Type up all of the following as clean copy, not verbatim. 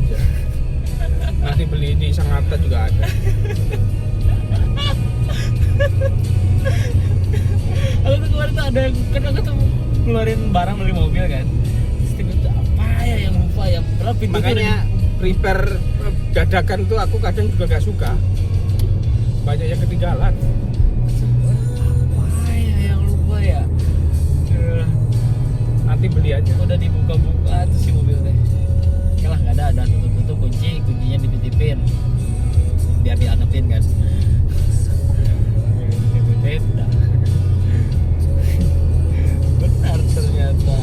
aja. Nanti beli di Sangatta juga ada. Aku tuh kemarin tuh ada yang kan aku tuh keluarin barang dari mobil kan. Terus tiba tuh apa ya yang lupa ya. Padahal pintu Makanya prepare dadakan tuh aku kadang juga gak suka. Banyak yang ketinggalan. apa ya yang lupa ya. Nanti beli aja. Udah dibuka-buka tuh si mobil teh. Oke lah nggak ada tutup kuncinya dititipin biar dianepin kan. Dititipin dah. Benar ternyata.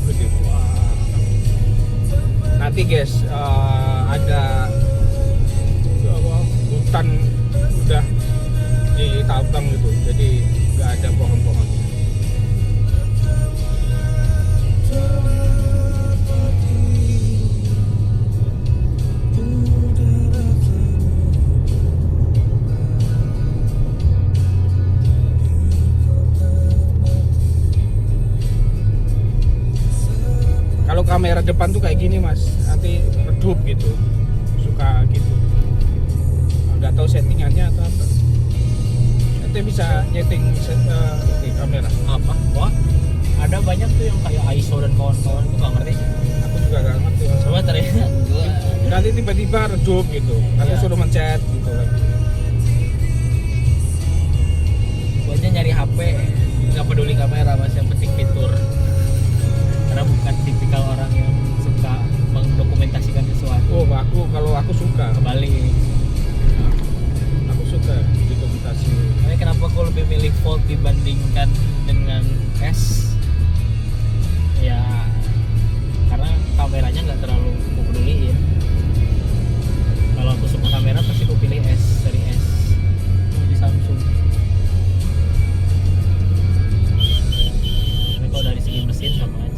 Gede. Nanti guys ada hutan udah ditabang gitu, jadi nggak ada pohon-pohon. Kalau kamera depan tuh kayak gini mas, nanti redup gitu, suka gitu. Nggak tahu settingannya atau apa. Nanti bisa nyeting di kamera. Apa? Wah, ada banyak tuh yang kayak ISO dan kawan-kawan tuh nggak ngerti. Aku juga nggak ngerti. Mas. Coba ternyata gua Nanti tiba-tiba redup gitu, nanti Iya. suruh mencet gitu lagi. aja nyari HP nggak peduli kamera mas, yang penting fitur. Karena bukan tipikal orang yang suka mendokumentasikan sesuatu. Oh, kalau aku suka. Kembali. Aku suka dokumentasi. Makanya kenapa aku lebih milih Fold dibandingkan dengan S? Ya karena kameranya nggak terlalu aku peduliin. Kalau aku suka kamera pasti aku pilih S, seri S di Samsung. Tapi kalau dari segi mesin sama aja.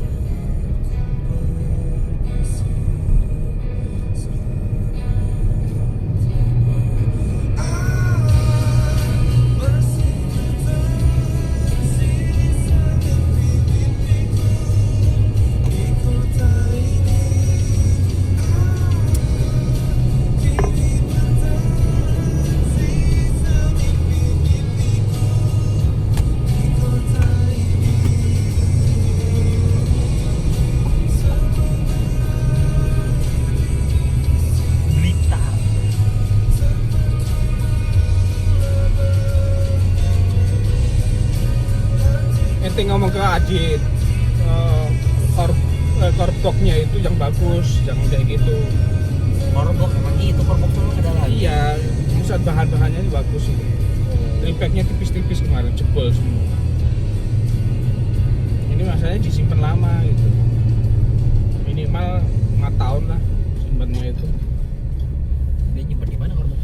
Ente ngomong ke Adit, korboknya itu yang bagus, jangan kayak gitu. Korbok emang gitu, korbok tuh ada lagi. Iya, pusat bahan-bahannya ini bagus itu. Tripacknya tipis-tipis kemarin, jebol semua. Ini masalahnya disimpan lama gitu. Minimal 4 tahun lah simpannya itu. Dia nyimpen di mana korbok?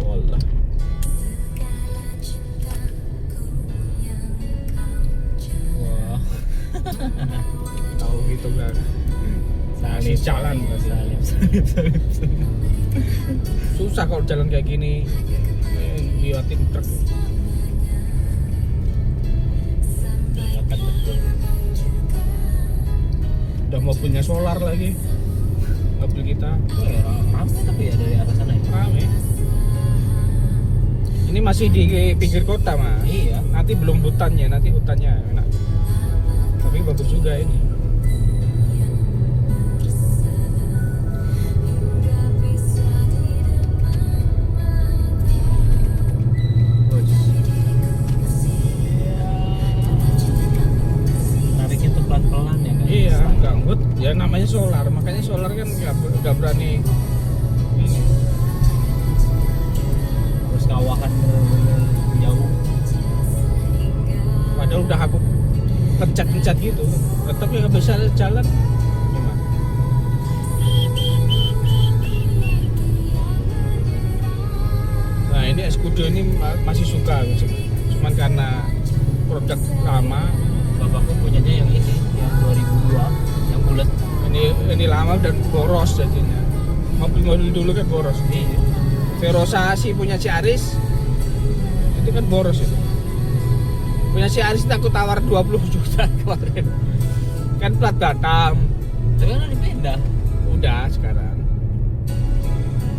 Wallah. Wah, Tahu gitu kan. salib jalan pasti. salib. Susah kalau jalan kayak gini. Liatin truk. Makan betul. Udah mau punya solar lagi. Mobil kita Oh ya, ramai tapi ya dari arah sana ya. rame. Ini masih di pinggir kota mas. Iya. Nanti belum hutannya, nanti hutannya enak. Tapi bagus juga ini. Nariknya tuh pelan-pelan ya kan. Iya, ganggut. Ya namanya solar, makanya solar kan nggak berani ini. Terus kawakan bener-bener jauh. Padahal udah aku pencet gitu, tetap nggak bisa jalan. Gimana? Nah ini Escudo ini masih suka, cuman karena udah lama. Bapakku punyanya yang ini, yang 2002, yang bulat. Ini lama dan boros jadinya. Mobil-mobil dulu kan boros. Iya. Verosa sih punya si Aris itu kan boros itu. Punya si Aris aku tawar 20 juta kemarin. Kan plat Batam. Tapi kan udah dipindah. Udah sekarang.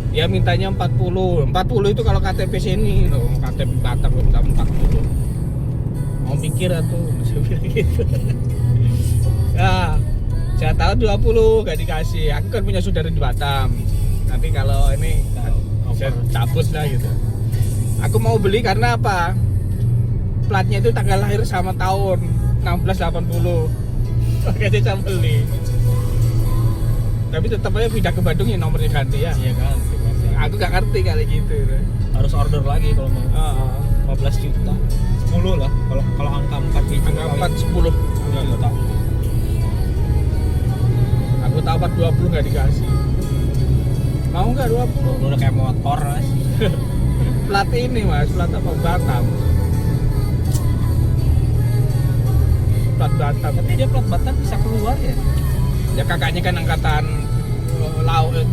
Dia mintanya 40. 40 itu kalau KTP sini loh, KTP Batam minta 40. Mau mikir atau masih bilang gitu. Ya, saya tahu 20 gak dikasih. Aku kan punya saudara di Batam. Nanti kalau ini saya cabut lah gitu. Aku mau beli karena apa? Platnya itu tanggal lahir sama tahun 1680. Makanya saya beli. Tapi tetap aja pindah ke Bandung ya nomornya ganti ya. Iya kan. Aku gak ngerti kali gitu. Harus order lagi kalau mau. 15 juta. 10 lah kalau angka 4 biji. Angka 4 10 juta. Aku tawar 20 gak dikasih. Mau nggak 20? Udah kayak motor mas. Plat ini mas, plat apa Batam? Plat Batam. Tapi dia plat Batam bisa keluar ya? Ya kakaknya kan angkatan laut.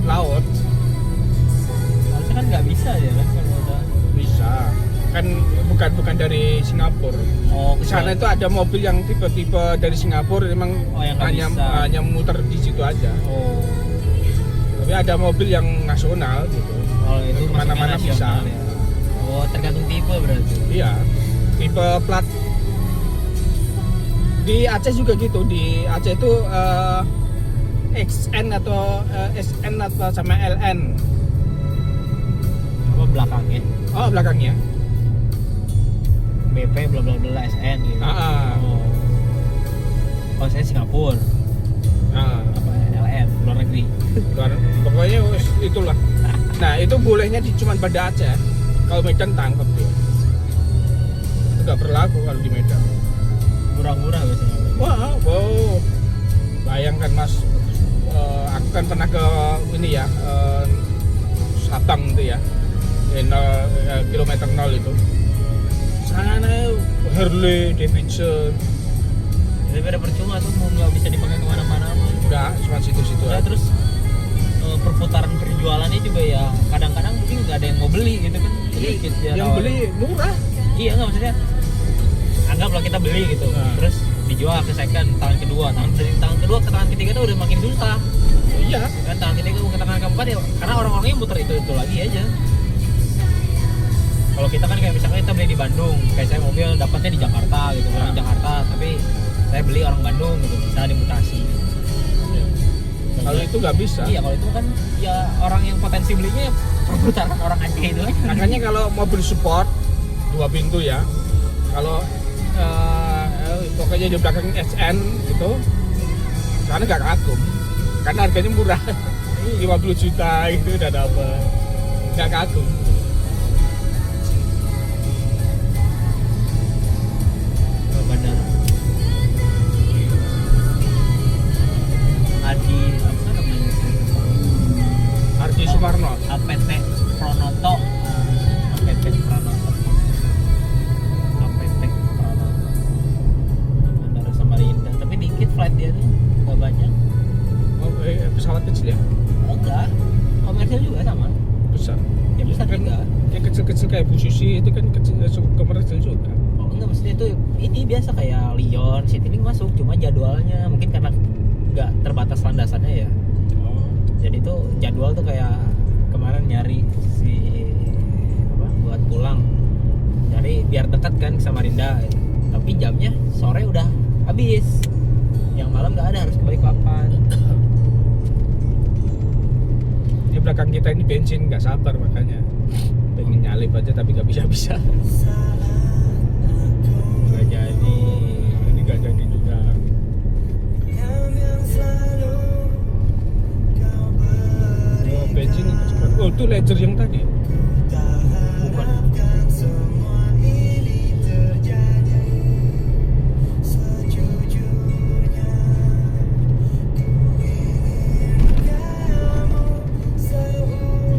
Harusnya kan nggak bisa ya kan kalau udah. Bisa. Kan bukan dari Singapura. Oh, Di sana itu ada mobil yang tipe-tipe dari Singapura, emang yang nggak bisa. hanya muter di situ aja. Oh. Tapi ada mobil yang nasional gitu. Oh itu kemana-mana bisa. Ya. Oh tergantung tipe berarti. Iya. Tipe plat di Aceh juga gitu. Di Aceh itu XN atau SN atau sama LN. Apa belakangnya? Oh belakangnya. BP bla bla bla SN gitu. Oh. Oh saya Singapura. Apa LN luar negeri. Pokoknya itulah. Nah itu bolehnya cuma pada Aceh. Kalau Medan tangkap dia. Itu nggak berlaku kalau di Medan. Murah-murah biasanya. Wah, wow. Bayangkan mas, aku kan pernah ke ini ya, Sabang itu ya, kilometer 0 itu. Sana Harley Davidson. Jadi pada percuma tuh mau nggak bisa dipakai kemana-mana mah. Enggak, cuma situ-situ Ya, aja. terus perputaran penjualannya juga ya kadang-kadang mungkin nggak ada yang mau beli gitu kan. Sedikit ya. Yang beli murah. Iya nggak maksudnya. Anggaplah kita beli gitu, terus dijual ke second tangan kedua, dari tangan kedua ke tangan ketiga tuh udah makin susah. Iya. Kan tangan ketiga ke tangan keempat ya, karena orang-orangnya muter itu lagi aja. Kalau kita kan kayak misalnya kita beli di Bandung, kayak saya mobil dapatnya di Jakarta gitu, orang Jakarta, tapi saya beli orang Bandung gitu, bisa dimutasi. Kalau itu nggak bisa. Iya, kalau itu kan ya orang yang potensi belinya perputaran orang Aceh itu. Makanya kalau mobil sport 2 pintu ya, kalau pokoknya di belakang SN gitu, karena nggak kagum, karena harganya murah, 50 juta gitu udah dapat, nggak kagum. Benar. Adi apa namanya? Ardi Sumarno. APT Pronoto. APT Pronoto. APT Pronoto. Bandara Samarinda. Tapi dikit flight dia tuh, nggak banyak. Oh, pesawat kecil ya? Oh enggak. Komersial juga sama. Besar. Ya besar Kan juga. yang kecil-kecil kayak Bu Susi itu kan kecil, komersial juga. Oh enggak, maksudnya itu ini biasa kayak Lyon, Citylink masuk, cuma jadwalnya mungkin karena nggak terbatas landasannya ya. Oh. Jadi tuh jadwal tuh kayak kemarin nyari si apa buat pulang, nyari biar dekat kan ke Samarinda, tapi jamnya sore udah habis, yang malam nggak ada, harus ke Balikpapan. Di belakang kita ini bensin nggak sabar makanya pengen nyalip aja tapi nggak bisa. Nggak jadi. Ini nggak jadi juga. Oh bensin itu sekarang. Oh itu Ledger yang tadi. Bukan.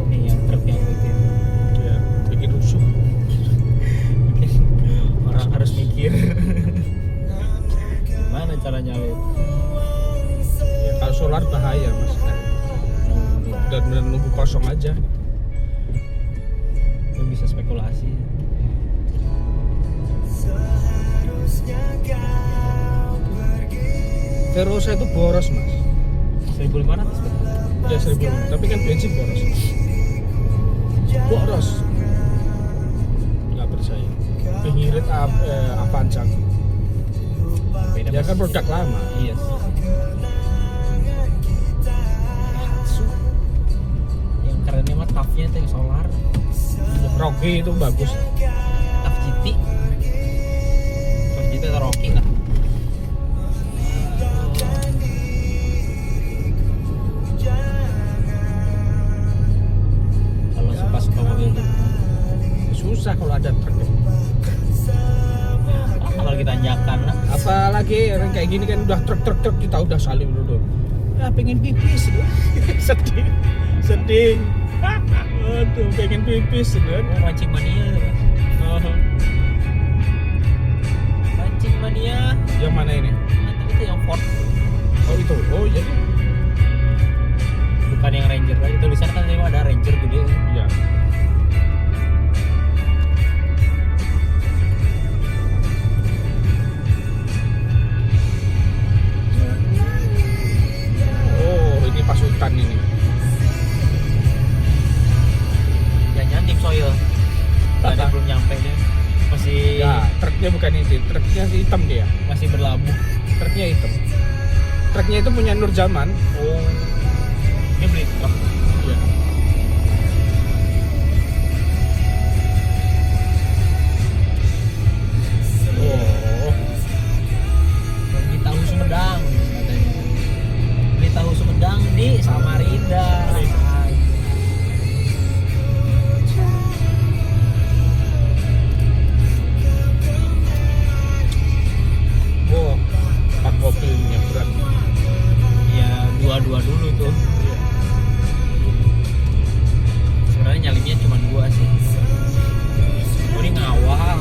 Ini yang truk yang bikin Ya, bikin rusuh. bahaya mas. Dan benar nunggu kosong aja. Nggak bisa spekulasi. Verosa itu boros mas. 1.500 kan? Ya 1.000, tapi kan bensin boros. Boros. Nggak percaya. Lebih ngirit Avanza. Beda Ya Mas. kan produk lama. Iya sih. Daihatsu. Yang kerennya mah TAF-nya itu yang solar. Rocky itu bagus. TAF GT. TAF GT atau Rocky lah. Kalau suka-suka mobil gitu. Susah kalau ada truk. Kalau kita tanjakan lah. Apalagi orang kayak gini kan udah truk kita udah saling dulu. Ya pengen pipis loh. sedih. Aduh pengen pipis kan. Oh, mancing mania tuh, Mas. Mancing mania. Yang mana ini? Mantap itu yang Ford. Oh itu. Oh iya. Bukan yang Ranger tadi. Tulisan kan tadi ada Ranger gede. Iya. Oh ini pasukan ini. Jangan tim soil. Tadi belum nyampe dia. Masih Ya truknya bukan itu. Truknya hitam dia. masih berlabuh. Truknya hitam. Truknya itu punya Nur Zaman. Oh. Ini beli truk. Iya. Oh. Beli tahu Sumedang katanya. Beli tahu Sumedang di Samarinda. Oh. Empat mobilnya berat. Ya dua dulu tuh. Sebenarnya nyalipnya cuma 2 sih. Oh, ini ngawal.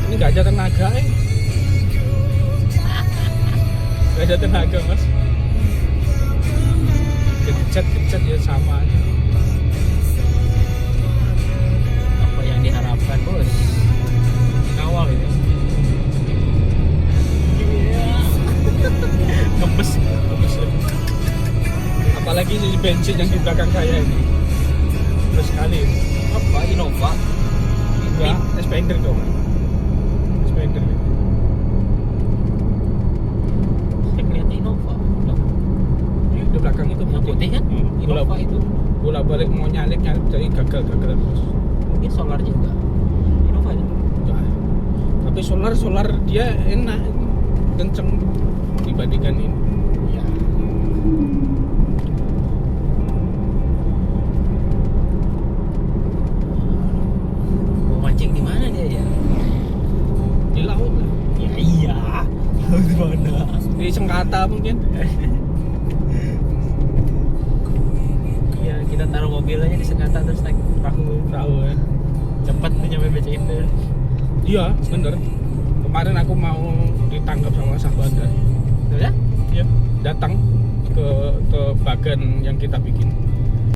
Ini nggak ada tenaga nggak ada tenaga mas. Gencet ya sama aja. Apa yang diharapkan bos? Ngawal itu. Ngebes ya. Apalagi ini bensin yang di belakang saya ini terus sekali. Apa Innova? Enggak, Spender dong. Spender. Saya kelihatan Innova. Loh, Ini di belakang itu yang putih kan? Innova itu. Bola balik mau nyalip jadi gagal terus. Mungkin solar juga. Innova itu. Enggak. Tapi solar dia enak, kenceng dibandingkan ini. Ya. Mau mancing di mana dia ya? Di laut lah. Ya iya. Di mana? Di Sengkata mungkin. Iya, kita taruh mobil aja di Sekata terus naik perahu. Tahu ya. Cepet tuh nyampe BC itu. Iya, bener. Kemarin aku mau ditangkap sama sahabat. Udah? Iya. Datang ke bagan yang kita bikin.